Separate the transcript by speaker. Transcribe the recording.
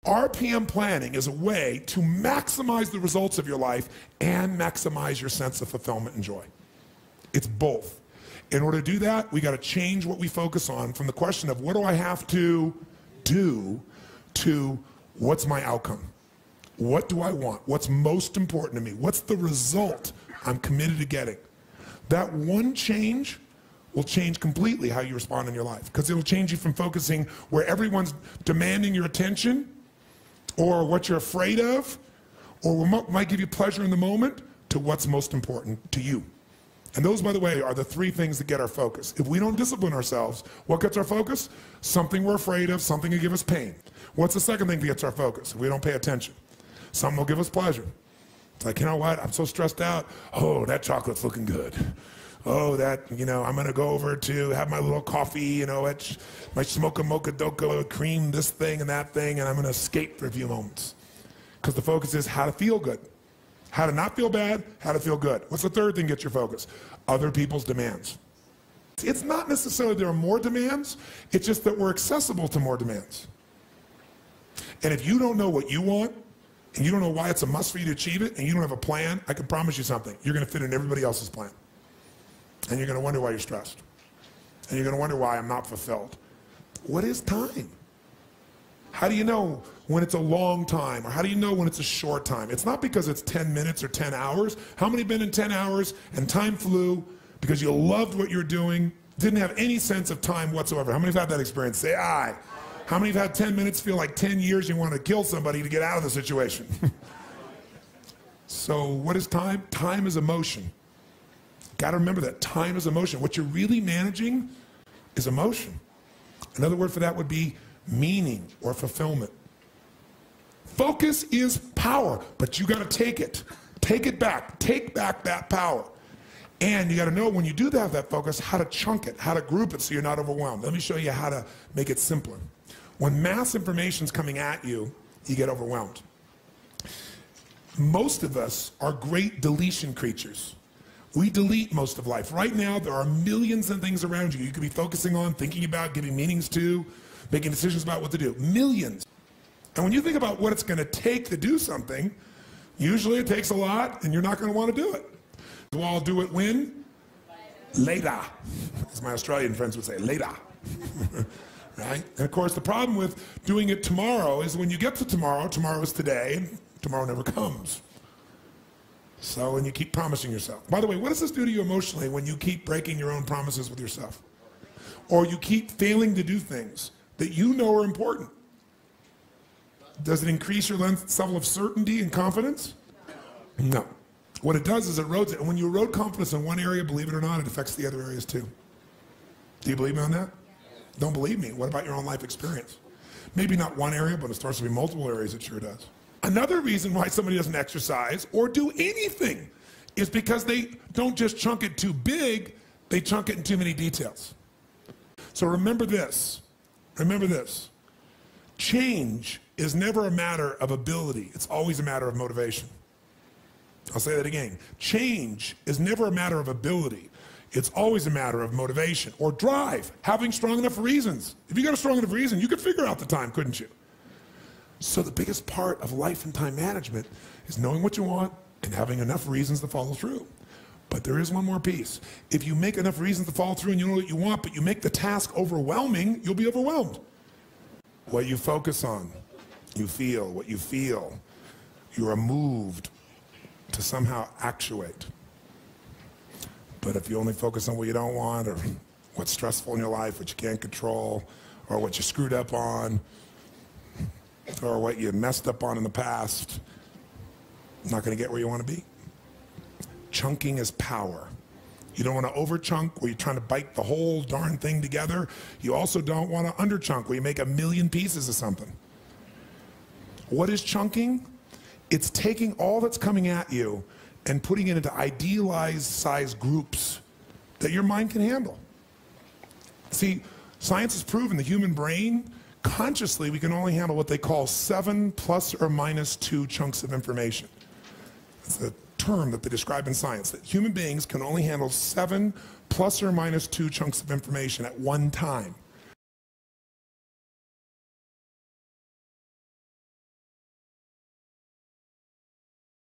Speaker 1: RPM planning is a way to maximize the results of your life and maximize your sense of fulfillment and joy. It's both. In order to do that, we got to change what we focus on from the question of what do I have to do to what's my outcome? What do I want? What's most important to me? What's the result I'm committed to getting? That one change will change completely how you respond in your life, because it'll change you from focusing where everyone's demanding your attention or what you're afraid of or what might give you pleasure in the moment to what's most important to you. And those, by the way, are the three things that get our focus. If we don't discipline ourselves, what gets our focus? Something we're afraid of, something will give us pain. What's the second thing that gets our focus if we don't pay attention? Something will give us pleasure. It's like, you know what, I'm so stressed out. Oh, that chocolate's looking good. Oh, that, I'm gonna go over to have my little coffee, my smoke a mocha doka, cream, this thing and that thing, and I'm gonna escape for a few moments. Because the focus is how to feel good. How to not feel bad, how to feel good. What's the third thing that gets your focus? Other people's demands. It's not necessarily there are more demands, it's just that we're accessible to more demands. And if you don't know what you want, and you don't know why it's a must for you to achieve it, and you don't have a plan, I can promise you something. You're gonna fit in everybody else's plan. And you're gonna wonder why you're stressed. And you're gonna wonder why I'm not fulfilled. What is time? How do you know when it's a long time, or how do you know when it's a short time? It's not because it's 10 minutes or 10 hours. How many have been in 10 hours and time flew because you loved what you were doing, didn't have any sense of time whatsoever? How many have had that experience? Say aye. How many have had 10 minutes feel like 10 years you want to kill somebody to get out of the situation? So what is time? Time is emotion. Got to remember that time is emotion. What you're really managing is emotion. Another word for that would be meaning or fulfillment. Focus is power, but you got to take it. Take it back. Take back that power. And you got to know when you do have that focus, how to chunk it, how to group it so you're not overwhelmed. Let me show you how to make it simpler. When mass information is coming at you, you get overwhelmed. Most of us are great deletion creatures. We delete most of life. Right now, there are millions of things around you you could be focusing on, thinking about, giving meanings to, making decisions about what to do. Millions. And when you think about what it's going to take to do something, usually it takes a lot, and you're not going to want to do it. So I'll do it when? Later. As my Australian friends would say, later. Right? And of course, the problem with doing it tomorrow is when you get to tomorrow, tomorrow is today, and tomorrow never comes. So, when you keep promising yourself. By the way, what does this do to you emotionally when you keep breaking your own promises with yourself? Or you keep failing to do things that you know are important? Does it increase your level of certainty and confidence? No. What it does is it erodes it. And when you erode confidence in one area, believe it or not, it affects the other areas too. Do you believe me on that? Don't believe me. What about your own life experience? Maybe not one area, but it starts to be multiple areas, it sure does. Another reason why somebody doesn't exercise or do anything is because they don't just chunk it too big, they chunk it in too many details. So remember this. Remember this. Change is never a matter of ability. It's always a matter of motivation. I'll say that again. Change is never a matter of ability. It's always a matter of motivation or drive, having strong enough reasons. If you got a strong enough reason, you could figure out the time, couldn't you? So the biggest part of life and time management is knowing what you want and having enough reasons to follow through. But there is one more piece. If you make enough reasons to follow through and you know what you want, but you make the task overwhelming, you'll be overwhelmed. What you focus on, you feel. What you feel, you are moved to somehow actuate. But if you only focus on what you don't want, or what's stressful in your life, what you can't control, or what you screwed up on, or what you messed up on in the past, you're not going to get where you want to be. Chunking is power. You don't want to over-chunk where you're trying to bite the whole darn thing together. You also don't want to under-chunk where you make a million pieces of something. What is chunking? It's taking all that's coming at you and putting it into idealized size groups that your mind can handle. See, science has proven the human brain, consciously, we can only handle what they call 7 ± 2 chunks of information. It's a term that they describe in science, that human beings can only handle 7 ± 2 chunks of information at one time.